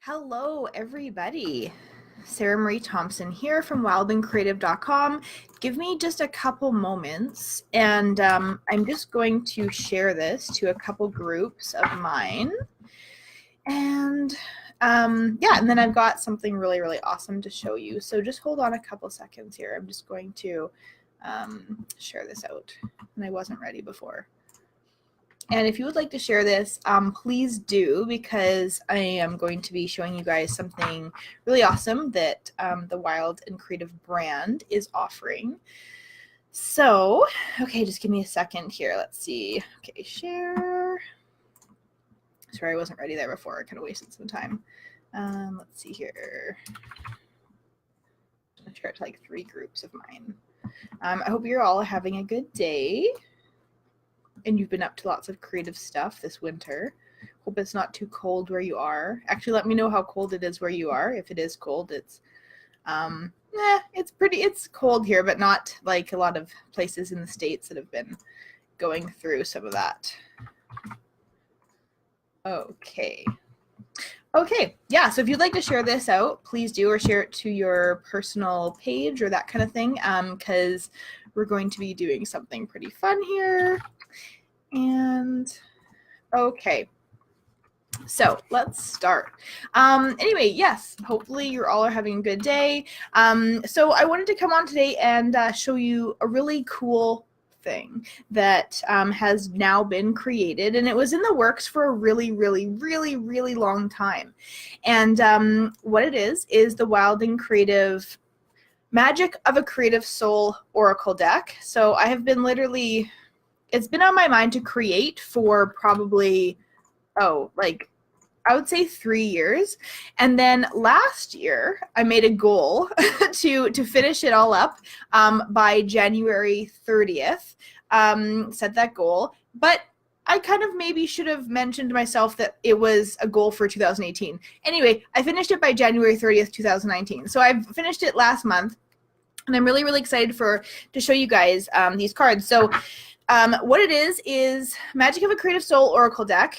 Hello, everybody. Sarah Marie Thompson here from wildandcreative.com. Give me just a couple moments, and I'm just going to share this to a couple groups of mine. And yeah, and then I've got something really, really awesome to show you. So just hold on a couple seconds here. I'm just going to share this out, and I wasn't ready before. And if you would like to share this, please do, because I am going to be showing you guys something really awesome that the Wild and Creative brand is offering. So, okay, just give me a second here. Let's see. Okay, share. Sorry, I wasn't ready there before. I kind of wasted some time. Let's see here. I'm going to share it to like 3 groups of mine. I hope you're all having a good day. And you've been up to lots of creative stuff this winter. Hope it's not too cold where you are. Actually, let me know how cold it is where you are. If it is cold, it's it's cold here, but not like a lot of places in the States that have been going through some of that. Okay, yeah, so if you'd like to share this out, please do, or share it to your personal page or that kind of thing, because we're going to be doing something pretty fun here. And okay, so let's start. Anyway, yes, hopefully you all are having a good day. So I wanted to come on today and show you a really cool thing that has now been created, and it was in the works for a really long time. And what it is the Wild and Creative Magic of a Creative Soul Oracle deck. So I have been literally, it's been on my mind to create for probably, like I would say 3 years. And then last year I made a goal to finish it all up by January 30th, set that goal. But I kind of maybe should have mentioned to myself that it was a goal for 2018. Anyway, I finished it by January 30th, 2019. So I've finished it last month, and I'm really excited to show you guys these cards. So what it is Magic of a Creative Soul Oracle deck.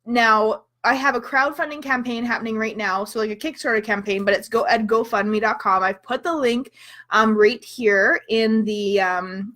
Now, I have a crowdfunding campaign happening right now, so like a Kickstarter campaign, but it's at GoFundMe.com. I've put the link right here in the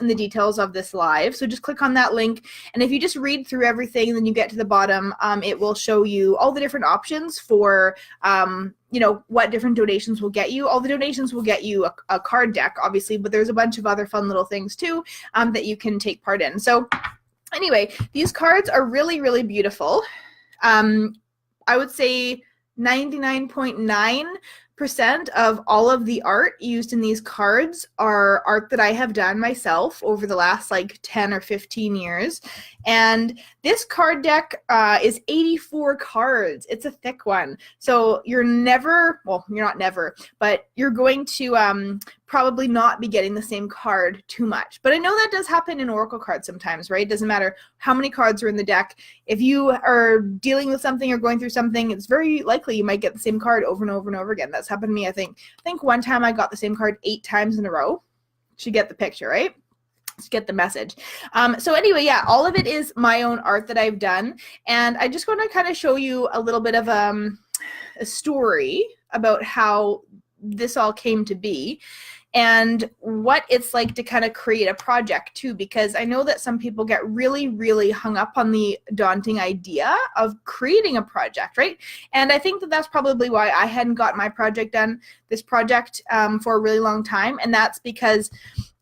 details of this live. So just click on that link, and if you just read through everything, and then you get to the bottom, it will show you all the different options for what different donations will get you. All the donations will get you a card deck, obviously, but there's a bunch of other fun little things too that you can take part in. So anyway, these cards are really beautiful. I would say 99.9% of all of the art used in these cards are art that I have done myself over the last like 10 or 15 years. And this card deck is 84 cards. It's a thick one. So you're not never, but you're going to probably not be getting the same card too much. But I know that does happen in Oracle cards sometimes, right? It doesn't matter how many cards are in the deck. If you are dealing with something or going through something, it's very likely you might get the same card over and over again. That's happened to me, I think one time I got the same card 8 times in a row. Should get the picture, right? To get the message. So anyway, yeah, all of it is my own art that I've done, and I just want to kind of show you a little bit of a story about how this all came to be and what it's like to kind of create a project too, because I know that some people get really hung up on the daunting idea of creating a project, right? And I think that that's probably why I hadn't got my project done, this project, for a really long time, and that's because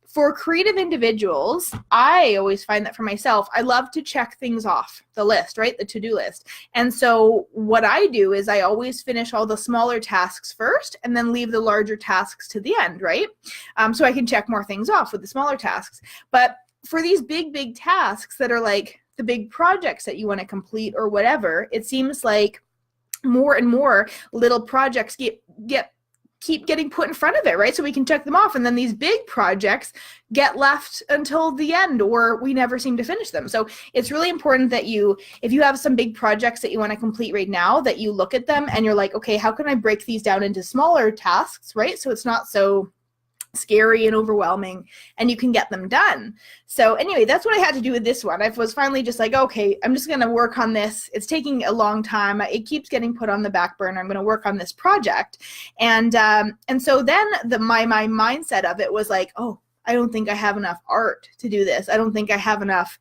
for creative individuals, I always find that for myself, I love to check things off the list, right? The to-do list. And so what I do is I always finish all the smaller tasks first and then leave the larger tasks to the end, right? So I can check more things off with the smaller tasks. But for these big tasks that are like the big projects that you want to complete or whatever, it seems like more and more little projects keep getting put in front of it, right? So we can check them off, and then these big projects get left until the end, or we never seem to finish them. So it's really important that if you have some big projects that you want to complete right now, that you look at them and you're like, okay, how can I break these down into smaller tasks, right? So it's not so scary and overwhelming, and you can get them done. So anyway, that's what I had to do with this one. I was finally just like, okay, I'm just going to work on this. It's taking a long time. It keeps getting put on the back burner. I'm going to work on this project. And so then my mindset of it was like, oh, I don't think I have enough art to do this. I don't think I have enough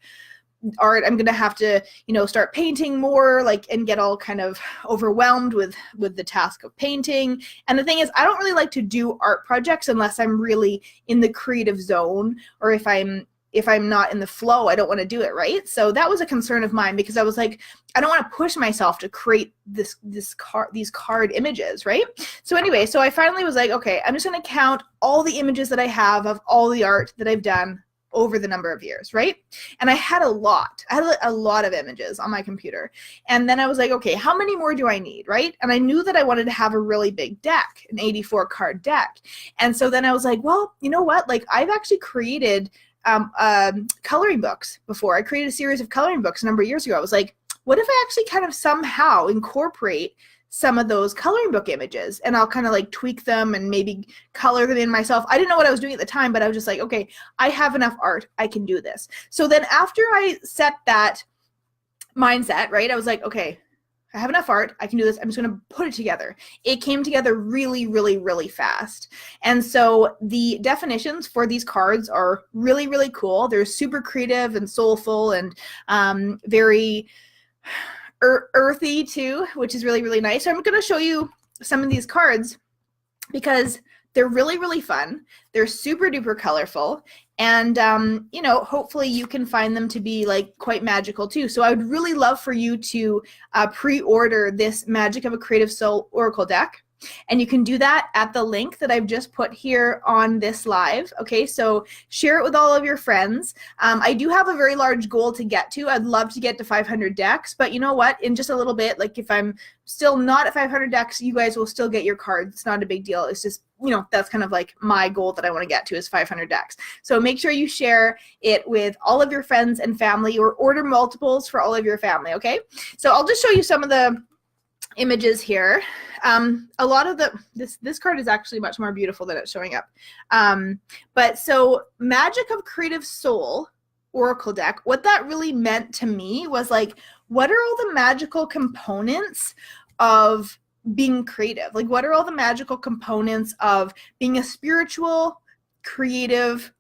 art. I'm gonna have to, start painting more, like, and get all kind of overwhelmed with the task of painting. And the thing is, I don't really like to do art projects unless I'm really in the creative zone, or if I'm not in the flow, I don't want to do it, right? So that was a concern of mine, because I was like, I don't want to push myself to create these card images, right? So anyway, so I finally was like, okay, I'm just going to count all the images that I have of all the art that I've done over the number of years, right? And I had a lot of images on my computer. And then I was like, okay, how many more do I need, right? And I knew that I wanted to have a really big deck, an 84 card deck. And so then I was like, well, you know what? Like, I've actually created coloring books before. I created a series of coloring books a number of years ago. I was like, what if I actually kind of somehow incorporate some of those coloring book images, and I'll kind of like tweak them and maybe color them in myself. I didn't know what I was doing at the time, but I was just like, okay, I have enough art, I can do this. So then after I set that mindset, right, I was like, okay, I have enough art, I can do this, I'm just going to put it together. It came together really, really, really fast. And so the definitions for these cards are really, really cool. They're super creative and soulful and very earthy too, which is really, really nice. So I'm going to show you some of these cards because they're really, really fun. They're super duper colorful, and hopefully you can find them to be like quite magical too. So I would really love for you to pre-order this Magic of a Creative Soul Oracle deck. And you can do that at the link that I've just put here on this live. Okay, so share it with all of your friends. I do have a very large goal to get to. I'd love to get to 500 decks, but you know what? In just a little bit, like if I'm still not at 500 decks, you guys will still get your cards. It's not a big deal. It's just, that's kind of like my goal that I want to get to is 500 decks. So make sure you share it with all of your friends and family, or order multiples for all of your family, okay? So I'll just show you some of the images here. A lot of this card is actually much more beautiful than it's showing up. But so Magic of Creative Soul Oracle deck, what that really meant to me was like, what are all the magical components of being creative? Like, what are all the magical components of being a spiritual, creative,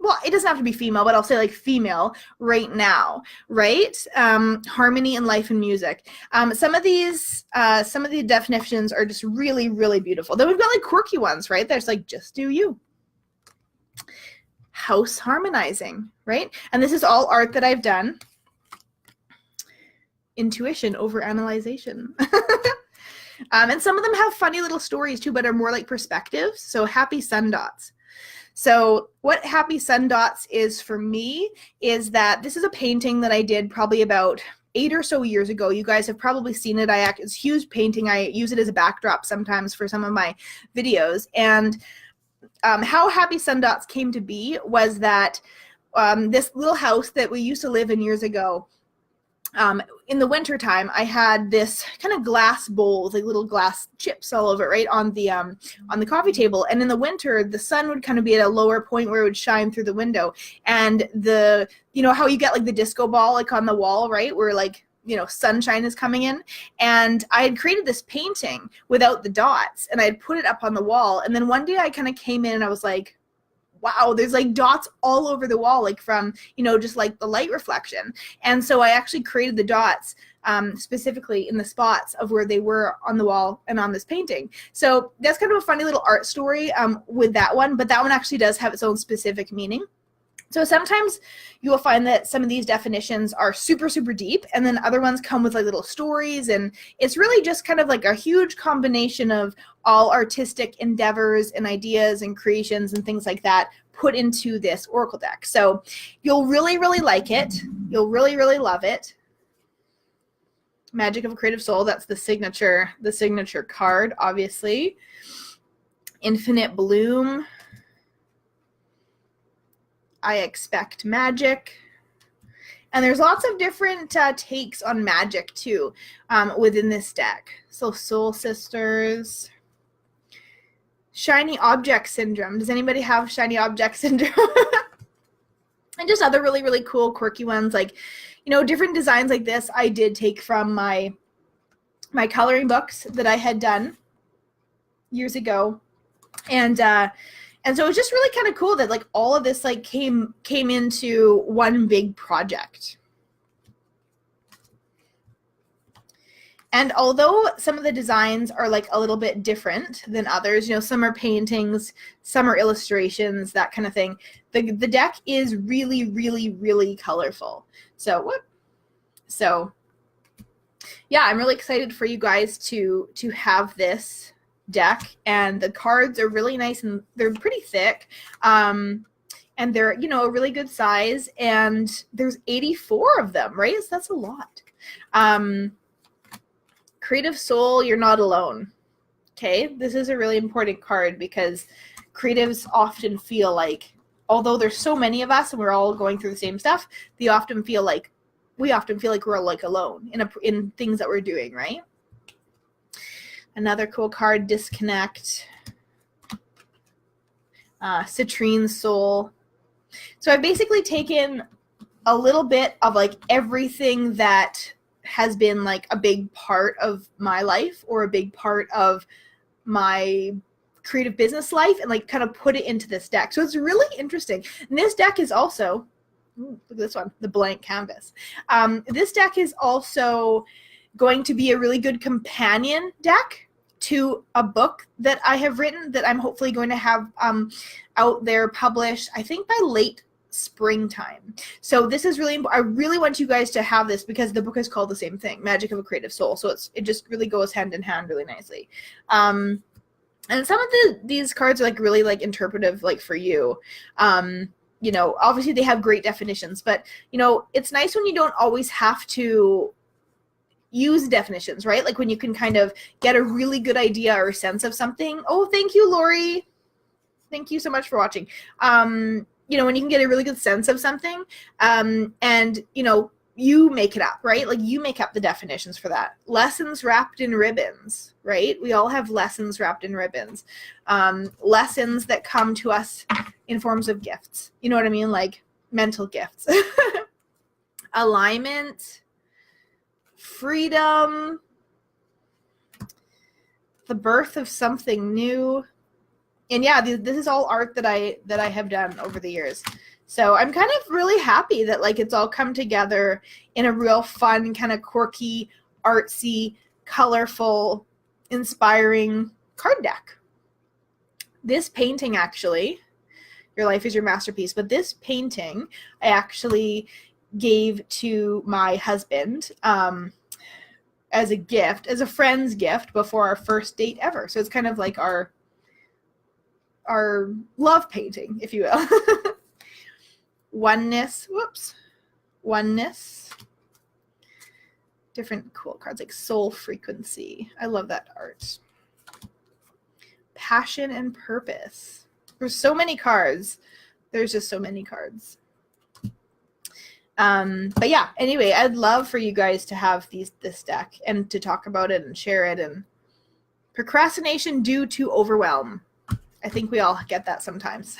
well, it doesn't have to be female, but I'll say like female right now, right? Harmony in life and music. Some of the definitions are just really, really beautiful. Then we've got like quirky ones, right? There's like, just do you. House harmonizing, right? And this is all art that I've done. Intuition over analyzation. And some of them have funny little stories too, but are more like perspectives. So happy sun dots. So what Happy Sun Dots is for me is that this is a painting that I did probably about 8 or so years ago. You guys have probably seen it. It's a huge painting. I use it as a backdrop sometimes for some of my videos. And how Happy Sun Dots came to be was that this little house that we used to live in years ago, in the winter time, I had this kind of glass bowl with like little glass chips all over it, right, on the coffee table. And in the winter, the sun would kind of be at a lower point where it would shine through the window. And how you get like the disco ball like on the wall, right, where like, sunshine is coming in. And I had created this painting without the dots, and I had put it up on the wall. And then one day I kind of came in and I was like, wow, there's like dots all over the wall, like from, just like the light reflection. And so I actually created the dots specifically in the spots of where they were on the wall and on this painting. So that's kind of a funny little art story with that one, but that one actually does have its own specific meaning. So sometimes you will find that some of these definitions are super, super deep, and then other ones come with like little stories, and it's really just kind of like a huge combination of all artistic endeavors and ideas and creations and things like that put into this Oracle deck. So you'll really, really like it. You'll really, really love it. Magic of a Creative Soul, that's the signature card, obviously. Infinite Bloom. I expect magic. And there's lots of different takes on magic too within this deck. So Soul Sisters, shiny object syndrome. Does anybody have shiny object syndrome? And just other really, really cool, quirky ones, like, you know, different designs like this I did take from my coloring books that I had done years ago. And so it's just really kind of cool that like all of this like came into one big project. And although some of the designs are like a little bit different than others, you know, some are paintings, some are illustrations, that kind of thing, the deck is really, really, really colorful. So yeah, I'm really excited for you guys to have this deck, and the cards are really nice and they're pretty thick. And they're, you know, a really good size, and there's 84 of them, right? So that's a lot. Creative Soul, you're not alone. Okay, this is a really important card because creatives often feel like, although there's so many of us and we're all going through the same stuff, we often feel like we're like alone in things that we're doing, right? Another cool card, Disconnect. Citrine Soul. So I've basically taken a little bit of like everything that has been like a big part of my life or a big part of my creative business life and like kind of put it into this deck. So it's really interesting. And this deck is also, look at this one, the blank canvas. This deck is also going to be a really good companion deck to a book that I have written that I'm hopefully going to have out there published, I think by late springtime. So this is really important. I really want you guys to have this because the book is called the same thing, Magic of a Creative Soul. So it just really goes hand in hand really nicely. And some of these cards are like really like interpretive, like for you. You know, obviously they have great definitions, but you know, it's nice when you don't always have to use definitions, right? Like when you can kind of get a really good idea or sense of something. Oh, thank you, Lori. Thank you so much for watching. You know, when you can get a really good sense of something, and, you know, you make it up, right? Like you make up the definitions for that. Lessons wrapped in ribbons, right? We all have lessons wrapped in ribbons. Lessons that come to us in forms of gifts. You know what I mean? Like mental gifts. Alignment, freedom, the birth of something new. And yeah, this is all art that I have done over the years. So I'm kind of really happy that like it's all come together in a real fun, kind of quirky, artsy, colorful, inspiring card deck. This painting actually, Your Life is Your Masterpiece, but this painting I actually gave to my husband as a gift, as a friend's gift before our first date ever. So it's kind of like our love painting, if you will. Oneness, oneness. Different cool cards like Soul Frequency. I love that art. Passion and Purpose. There's so many cards. There's just so many cards. But yeah, anyway, I'd love for you guys to have this deck and to talk about it and share it. And procrastination due to overwhelm. I think we all get that sometimes.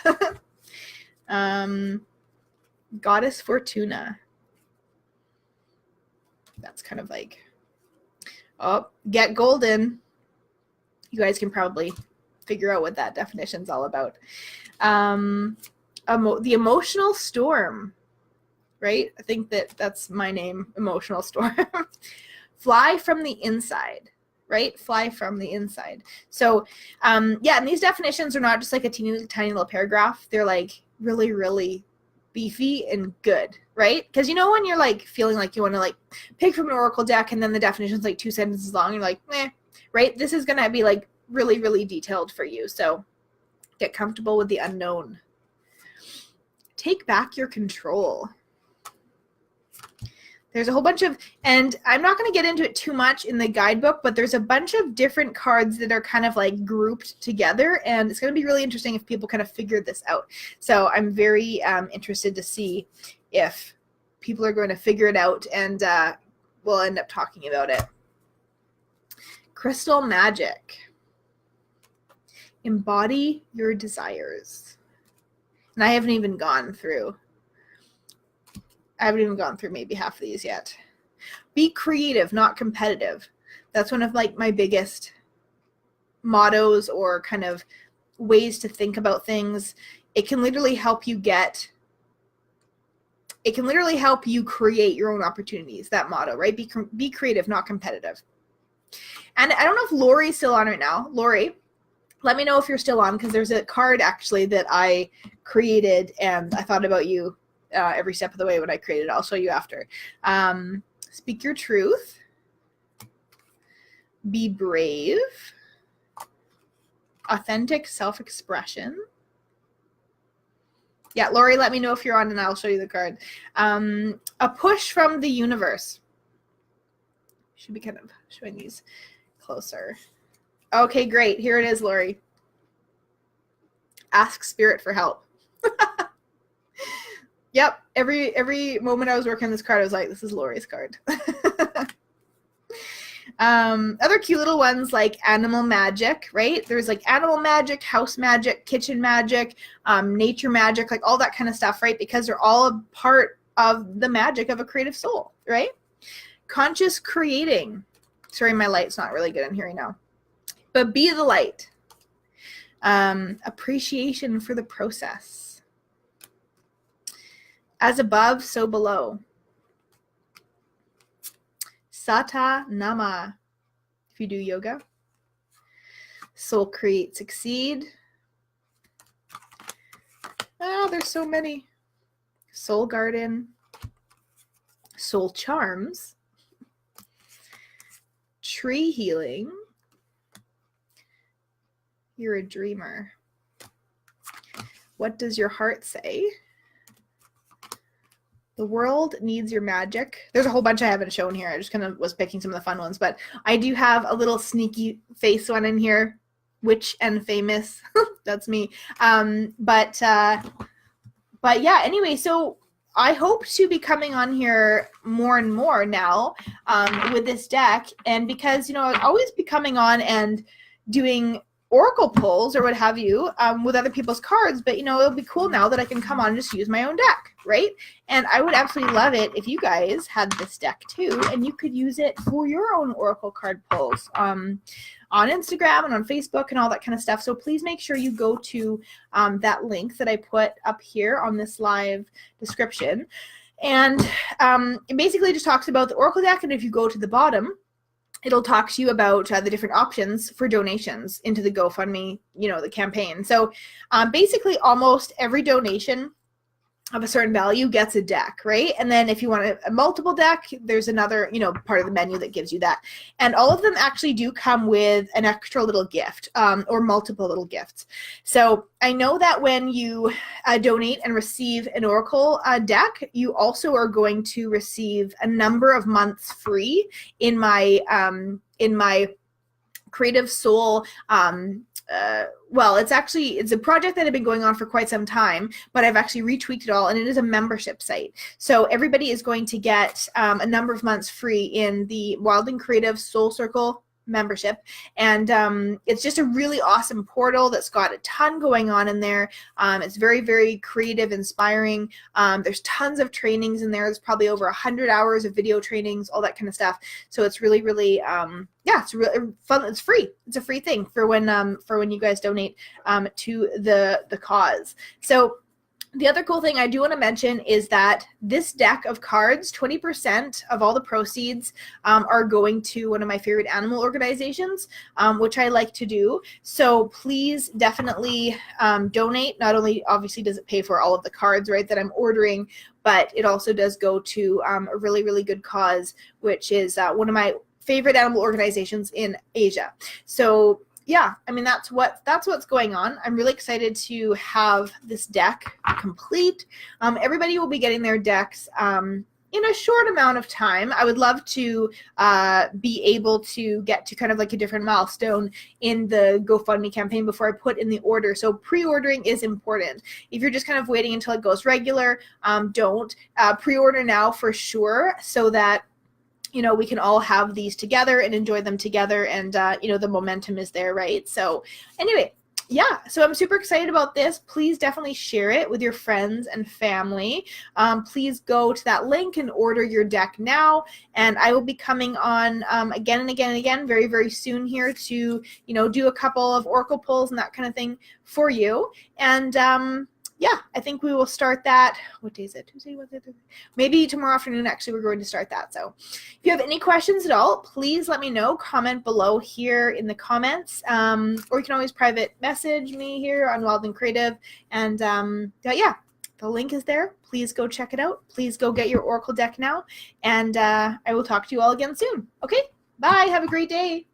Goddess Fortuna. That's kind of like, oh, get golden. You guys can probably figure out what that definition's all about. The Emotional Storm, right? I think that's my name, Emotional Storm. Fly from the inside. Right? Fly from the inside. So, yeah, and these definitions are not just like a teeny tiny little paragraph. They're like really, really beefy and good, right? Because you know when you're like feeling like you want to like pick from an oracle deck and then the definition's like 2 sentences long, and you're like, meh, right? This is gonna be like really, really detailed for you. So get comfortable with the unknown. Take back your control. There's a whole bunch of, and I'm not going to get into it too much in the guidebook, but there's a bunch of different cards that are kind of like grouped together, and it's going to be really interesting if people kind of figure this out. So I'm very interested to see if people are going to figure it out, and we'll end up talking about it. Crystal Magic. Embody your desires. And I haven't even gone through maybe half of these yet. Be creative, not competitive. That's one of like my biggest mottos or kind of ways to think about things. It can literally help you create your own opportunities, that motto, right? Be creative, not competitive. And I don't know if Lori's still on right now. Lori, let me know if you're still on, because there's a card actually that I created and I thought about you every step of the way when I created it. I'll show you after. Speak your truth. Be brave. Authentic self-expression. Yeah, Lori, let me know if you're on and I'll show you the card. A push from the universe. Should be kind of showing these closer. Okay, great. Here it is, Lori. Ask spirit for help. Yep. Every moment I was working on this card, I was like, this is Lori's card. Other cute little ones like animal magic, right? There's like animal magic, house magic, kitchen magic, nature magic, like all that kind of stuff, right? Because they're all a part of the magic of a creative soul, right? Conscious creating. Sorry, my light's not really good in here right now. But be the light. Appreciation for the process. As above, so below. Sata Nama, if you do yoga. Soul create, succeed. Oh, there's so many. Soul garden. Soul charms. Tree healing. You're a dreamer. What does your heart say? The world needs your magic. There's a whole bunch I haven't shown here. I just kind of was picking some of the fun ones, but I do have a little sneaky face one in here. Witch and famous. That's me. But yeah, anyway, so I hope to be coming on here more and more now with this deck. And because, you know, I'll always be coming on and doing oracle pulls or what have you with other people's cards, but you know, it'll be cool now that I can come on and just use my own deck, right? And I would absolutely love it if you guys had this deck too, and you could use it for your own oracle card pulls on Instagram and on Facebook and all that kind of stuff. So please make sure you go to that link that I put up here on this live description. And it basically just talks about the oracle deck, and if you go to the bottom, it'll talk to you about the different options for donations into the GoFundMe, you know, the campaign. So basically almost every donation of a certain value gets a deck, right? And then if you want a multiple deck, there's another, you know, part of the menu that gives you that. And all of them actually do come with an extra little gift or multiple little gifts. So I know that when you donate and receive an Oracle deck, you also are going to receive a number of months free in my Creative Soul well, it's a project that had been going on for quite some time, but I've actually retweaked it all, and it is a membership site. So everybody is going to get a number of months free in the Wildling Creative Soul Circle membership, and it's just a really awesome portal that's got a ton going on in there. It's very, very creative, inspiring. There's tons of trainings in there. There's probably over 100 hours of video trainings, all that kind of stuff. So it's really, really yeah, it's really fun. It's free. It's a free thing for when you guys donate to the cause. So the other cool thing I do want to mention is that this deck of cards, 20% of all the proceeds are going to one of my favorite animal organizations, which I like to do. So please definitely donate. Not only obviously does it pay for all of the cards, right, that I'm ordering, but it also does go to a really, really good cause, which is one of my favorite animal organizations in Asia. So yeah, I mean, that's what's going on. I'm really excited to have this deck complete. Everybody will be getting their decks in a short amount of time. I would love to be able to get to kind of like a different milestone in the GoFundMe campaign before I put in the order. So pre-ordering is important. If you're just kind of waiting until it goes regular, don't. Pre-order now for sure, so that you know, we can all have these together and enjoy them together, and you know, the momentum is there, right? So anyway, yeah, so I'm super excited about this. Please definitely share it with your friends and family. Please go to that link and order your deck now. And I will be coming on again and again and again very, very soon here to, do a couple of oracle pulls and that kind of thing for you. And yeah, I think we will start that. What day is it? Tuesday, Wednesday, Thursday? Maybe tomorrow afternoon, actually, we're going to start that. So if you have any questions at all, please let me know. Comment below here in the comments. Or you can always private message me here on Wild and Creative. And yeah, the link is there. Please go check it out. Please go get your oracle deck now. And I will talk to you all again soon. Okay, bye. Have a great day.